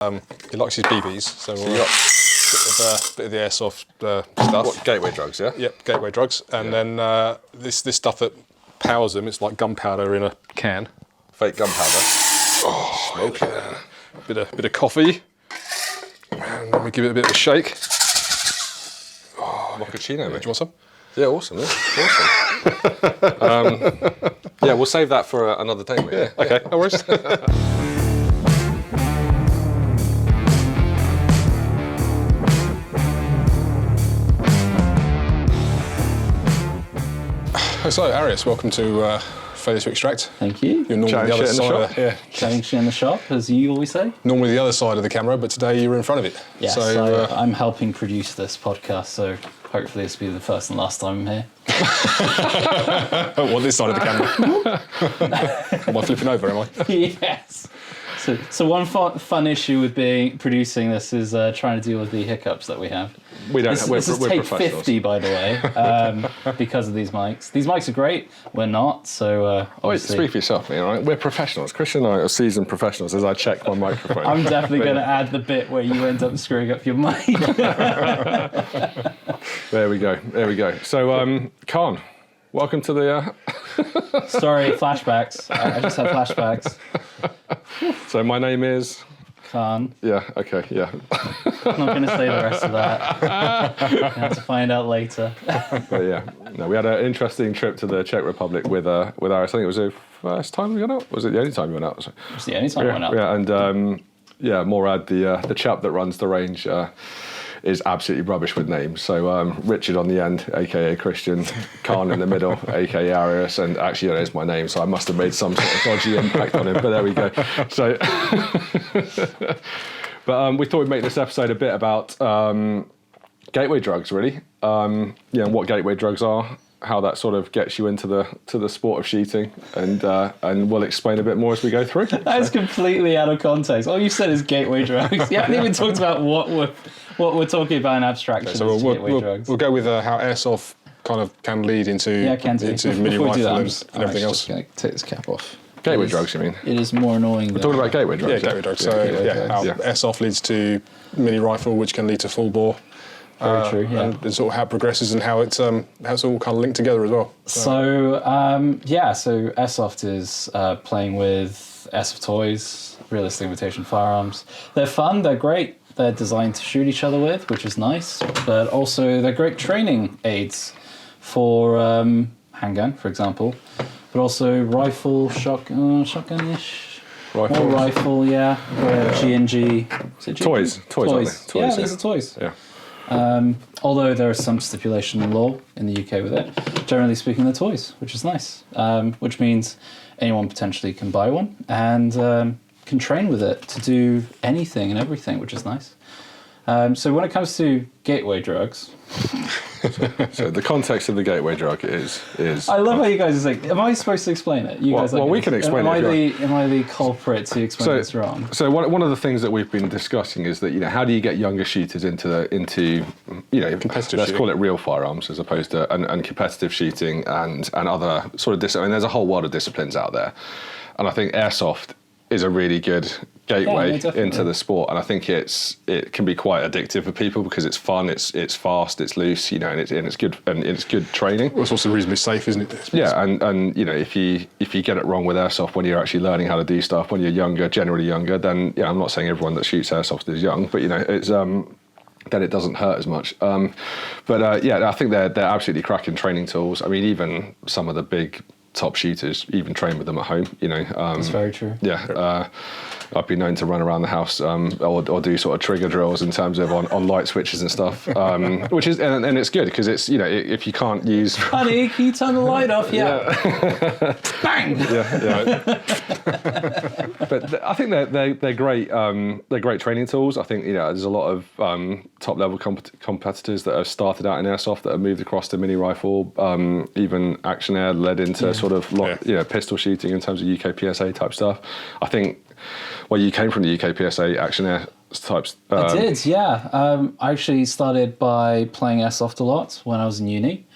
He likes his BBs, so we'll bit of the airsoft stuff. What, gateway drugs, yeah? Yep, gateway drugs. And then this stuff that powers them, it's like gunpowder in a can. Fake gunpowder. Oh, smoky. Bit of coffee. And then we give it a bit of a shake. Mockachino, mate. Do you want some? Yeah, awesome, yeah. Awesome. Yeah, we'll save that for another day, mate. Yeah, okay, no worries. So, Arius, welcome to Failure to Extract. Thank you. You're normally the other side. Chatting shit in the shop, as you always say. Normally the other side of the camera, but today you're in front of it. Yes, so, I'm helping produce this podcast, so hopefully this will be the first and last time I'm here. What, this side of the camera? Am I flipping over, am I? Yes. So one fun issue with producing this is trying to deal with the hiccups that we have. We don't. This is take professionals. 50, by the way, because of these mics. These mics are great. We're not. So Wait, speak for yourself, mate. All right, we're professionals. Christian and I are seasoned professionals. As I check my microphone, I'm definitely going to add the bit where you end up screwing up your mic. There we go. There we go. So, Khan, welcome to the. Sorry, flashbacks. I just had flashbacks. So my name is. Khan. Yeah. Okay. Yeah. I'm not going to say the rest of that. You have to find out later. But yeah, no, we had an interesting trip to the Czech Republic with Arius. I think it was the first time we went out. Was it the only time we went out? It was the only time we went out. Yeah, and Morad, the chap that runs the range, is absolutely rubbish with names. So Richard on the end, aka Christian, Khan in the middle, aka Arius, and actually that is my name. So I must have made some sort of dodgy impact on him. But there we go. So. But we thought we'd make this episode a bit about gateway drugs, really. And what gateway drugs are, how that sort of gets you into the sport of shooting, and we'll explain a bit more as we go through. That is completely out of context. All you said is gateway drugs. You haven't even talked about what we're talking about in abstraction. So gateway drugs. We'll go with how airsoft kind of can lead into mini rifle and everything else. Just going to take this cap off. Gateway drugs, you mean? It is more annoying. We're talking about gateway drugs. Yeah, gateway drugs. So how airsoft leads to mini rifle, which can lead to full bore. Very true. Yeah. And sort of how it progresses and how it's all kind of linked together as well. So airsoft is playing with airsoft toys, realistic imitation firearms. They're fun. They're great. They're designed to shoot each other with, which is nice. But also they're great training aids for handgun, for example. But also rifle, shotgun-ish. Rifle. More rifle, yeah. G&G. Toys. Yeah, these are toys. Yeah. Although there is some stipulation in law in the UK with it. Generally speaking, they're toys, which is nice. Which means anyone potentially can buy one and can train with it to do anything and everything, which is nice. So when it comes to gateway drugs... So the context of the gateway drug is. I love how you guys are saying. Am I supposed to explain it? You guys. Well, we can explain it. Am I the culprit to explain this wrong? So one of the things that we've been discussing is that how do you get younger shooters into competitive? Let's call it real firearms as opposed to and competitive shooting and other sort of there's a whole world of disciplines out there, and I think airsoft is a really good gateway into the sport, and I think it can be quite addictive for people because it's fun, it's fast, it's loose, and it's good training. Well, it's also reasonably safe, isn't it? Yeah, and if you get it wrong with airsoft when you're actually learning how to do stuff when you're younger, generally younger, then I'm not saying everyone that shoots airsoft is young, but it's then it doesn't hurt as much. I think they're absolutely cracking training tools. I mean, even some of the big top shooters even train with them at home. That's very true. Yeah. I've been known to run around the house or do sort of trigger drills in terms of on light switches and stuff, which is and it's good because it's if you can't use. Honey, can you turn the light off? Yeah. Bang. Yeah. But I think they're great. They're great training tools. I think there's a lot of top level competitors that have started out in airsoft that have moved across to mini rifle. Even Action Air led into sort of pistol shooting in terms of UKPSA type stuff. I think. Well, you came from the UKPSA Action Air types. I did, yeah. I actually started by playing airsoft a lot when I was in uni.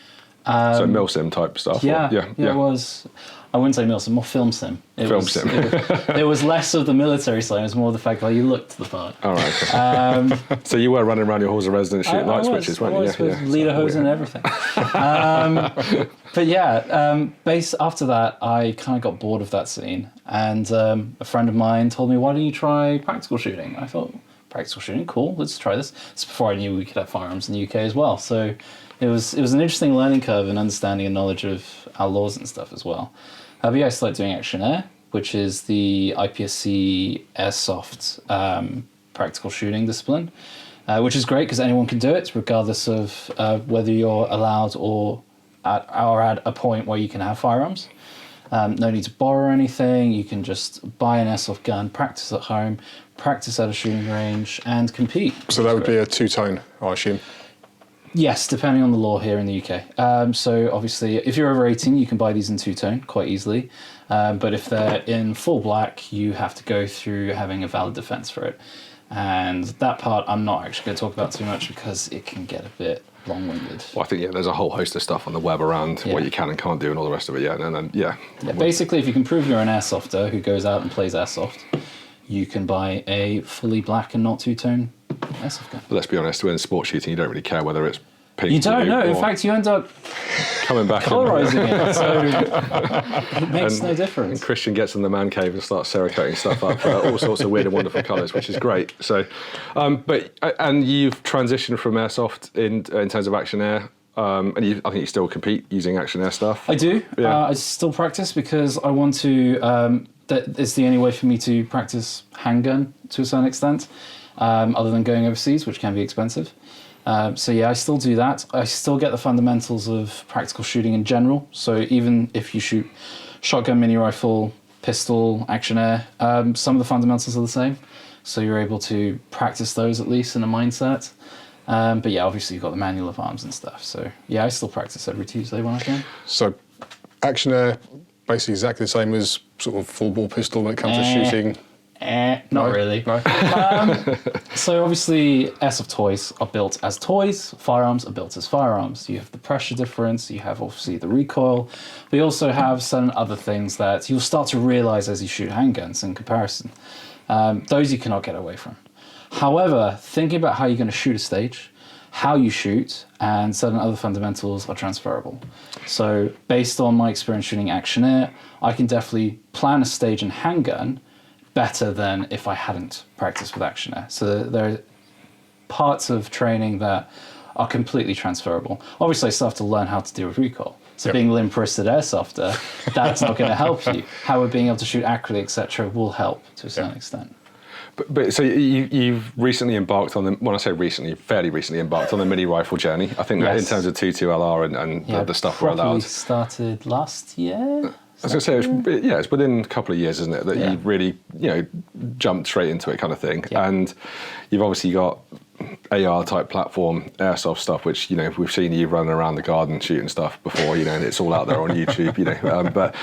So milsim type stuff. Yeah, it was. I wouldn't say milsim, more film sim. It was less of the military side, it was more the fact that you looked the part. All right. So you were running around your halls of residence shooting light switches, weren't you? With leader hose and everything. But yeah, after that, I kind of got bored of that scene. And a friend of mine told me, why don't you try practical shooting? I thought, practical shooting, cool, let's try this. It's before I knew we could have firearms in the UK as well. So it was an interesting learning curve and understanding and knowledge of our laws and stuff as well. But yeah, I started doing Action Air, which is the IPSC Airsoft practical shooting discipline, which is great because anyone can do it, regardless of whether you're allowed or at a point where you can have firearms. No need to borrow anything. You can just buy an airsoft gun, practice at home, practice at a shooting range, and compete. So that would be a two-tone, I assume? Yes, depending on the law here in the UK. So obviously, if you're over 18, you can buy these in two-tone quite easily. But if they're in full black, you have to go through having a valid defense for it. And that part I'm not actually going to talk about too much because it can get a bit long-winded. Well, I think, there's a whole host of stuff on the web around what you can and can't do and all the rest of it, and then, basically, if you can prove you're an airsofter who goes out and plays airsoft, you can buy a fully black and not two-tone airsoft gun. But let's be honest, when sports shooting, you don't really care whether it's pink. You don't know. In fact, you end up coming back colorizing it, so it makes no difference. And Christian gets in the man cave and starts cerakoting stuff up for all sorts of weird and wonderful colours, which is great. So, and you've transitioned from airsoft in terms of Action Air. And I think you still compete using Action Air stuff. I do. Yeah. I still practice because I want to. That is the only way for me to practice handgun to a certain extent, other than going overseas, which can be expensive. So yeah, I still do that. I still get the fundamentals of practical shooting in general. So even if you shoot shotgun, mini rifle, pistol, Action Air, some of the fundamentals are the same. So you're able to practice those at least in a mindset. But yeah, obviously you've got the manual of arms and stuff. So yeah, I still practice every Tuesday when I can. So Action Air, basically exactly the same as sort of full ball pistol when it comes to shooting. Not really. No. So obviously airsoft toys are built as toys, firearms are built as firearms. You have the pressure difference, you have obviously the recoil, but you also have certain other things that you'll start to realize as you shoot handguns in comparison. Those you cannot get away from. However, thinking about how you're going to shoot a stage, how you shoot, and certain other fundamentals are transferable. So based on my experience shooting Action Air, I can definitely plan a stage in handgun better than if I hadn't practiced with Action Air. So there are parts of training that are completely transferable. Obviously, I still have to learn how to deal with recoil. So being limp-wristed airsofter, that's not going to help you. However, being able to shoot accurately, etc., will help to a certain extent. But so you've recently embarked on when I say recently, fairly recently embarked on the mini rifle journey. I think that in terms of 22LR and the stuff we're allowed. Started last year. I was going to say, it's within a couple of years, isn't it, that you've really, jumped straight into it kind of thing. Yeah. And you've obviously got AR-type platform, airsoft stuff, which, we've seen you running around the garden shooting stuff before, and it's all out there on YouTube, But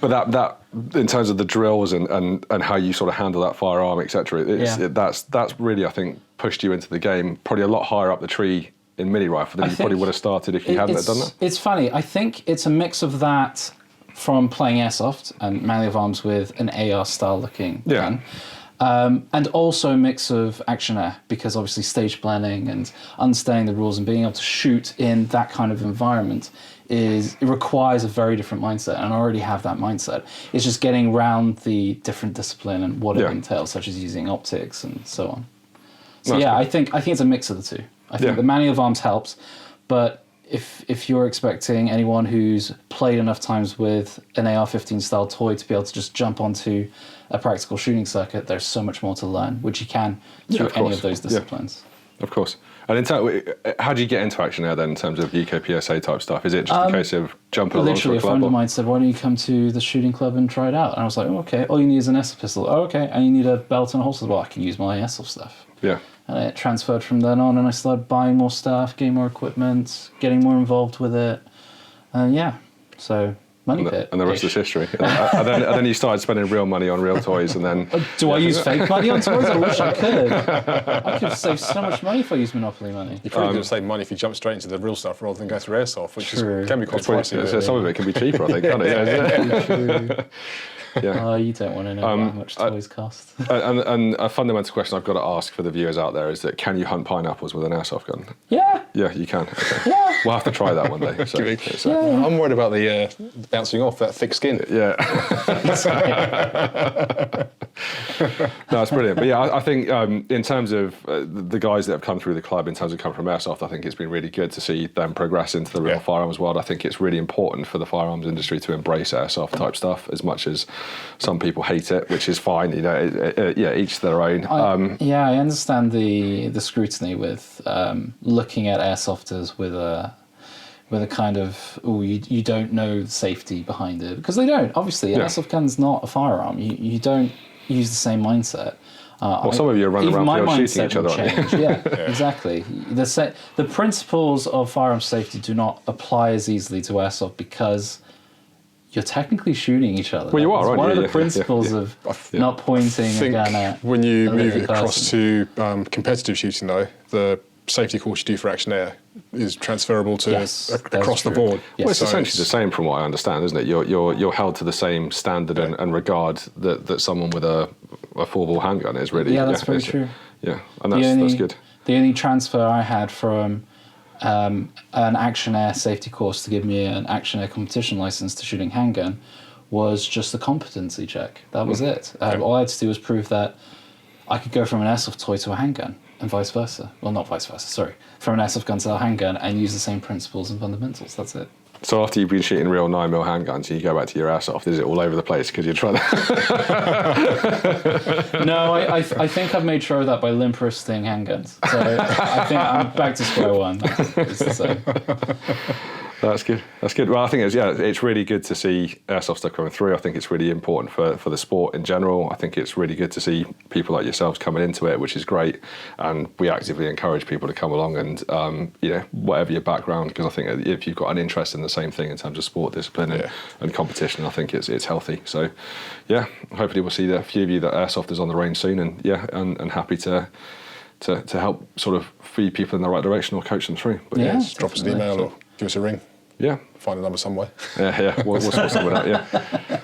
that in terms of the drills and how you sort of handle that firearm, etc., that's really, I think, pushed you into the game probably a lot higher up the tree in mini rifle than you probably would have started if you hadn't done that. It's funny. I think it's a mix of that from playing airsoft and manual of arms with an AR style looking gun. And also a mix of Action Air, because obviously stage planning and understanding the rules and being able to shoot in that kind of environment it requires a very different mindset, and I already have that mindset. It's just getting around the different discipline and what it entails, such as using optics and so on. So I think it's a mix of the two. I think the manual of arms helps, but if you're expecting anyone who's played enough times with an AR-15 style toy to be able to just jump onto a practical shooting circuit, there's so much more to learn, which you can through any of those disciplines. Of course. And how do you get into Action Air then in terms of UK PSA type stuff? Is it just a case of jumping along to a club? Literally, a friend of mine said, why don't you come to the shooting club and try it out? And I was like, okay, all you need is an airsoft pistol. Oh, okay, and you need a belt and a holster. Well, I can use my airsoft stuff. Yeah. And it transferred from then on, and I started buying more stuff, getting more equipment, getting more involved with it. And so money pit. And the rest is history. and then you started spending real money on real toys, and then... Do I use fake money on toys? I wish I could. I could save so much money if I used Monopoly money. You probably could save money if you jump straight into the real stuff rather than go through Airsoft, which can be quite pricey. Some of it can be cheaper, I think, can't it? True. Yeah. You don't want to know how much toys cost. And a fundamental question I've got to ask for the viewers out there is that can you hunt pineapples with an airsoft gun? Yeah. Yeah, you can. Okay. Yeah. We'll have to try that one day. So, I'm worried about the bouncing off that thick skin. Yeah. No, it's brilliant. But yeah, I think in terms of the guys that have come through the club, in terms of coming from Airsoft, I think it's been really good to see them progress into the real firearms world. I think it's really important for the firearms industry to embrace Airsoft type stuff, as much as some people hate it, which is fine. You know, each their own. I understand the scrutiny with looking at airsofters with a kind of you don't know the safety behind it, because they don't. Obviously, airsoft gun's not a firearm. You don't use the same mindset. Some of you are running around field shooting each other. Yeah, exactly. The principles of firearm safety do not apply as easily to airsoft because you're technically shooting each other. Well, you are, right? One of the principles of not pointing a gun at when you move it across person. to competitive shooting, though, the safety course you do for Action Air is transferable to across the board. Well, it's essentially the same from what I understand, isn't it? You're held to the same standard and regard that someone with a 4-ball handgun is really. Yeah, that's very true. Yeah, and that's good. The only transfer I had from an Action Air safety course to give me an Action Air competition license to shooting handgun was just a competency check. That was it. All I had to do was prove that I could go from an airsoft toy to a handgun and vice versa. Well, not vice versa, sorry. From an airsoft gun to a handgun and use the same principles and fundamentals. That's it. So after you've been shooting real 9mm handguns and you go back to your airsoft, is it all over the place because you're trying to... No, I think I've made sure of that by limp wristing handguns. So I think I'm back to square one. It's the same. That's good. That's good. Well, I think it's really good to see airsoft stuff coming through. I think it's really important for the sport in general. I think it's really good to see people like yourselves coming into it, which is great. And we actively encourage people to come along and, whatever your background, because I think if you've got an interest in the same thing in terms of sport discipline and competition, I think it's healthy. So, yeah, hopefully we'll see a few of you that airsoft is on the range soon, and happy to help sort of feed people in the right direction or coach them through. But just drop us an email or give us a ring. Yeah. Find a number somewhere. Yeah. We'll sort something out.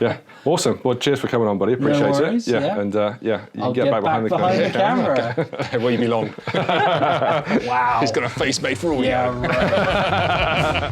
Yeah. Awesome. Well, cheers for coming on, buddy. Appreciate worries, it. Yeah. And you can get back behind the camera. Where you belong. Wow. He's got a face made for all you. Yeah, right.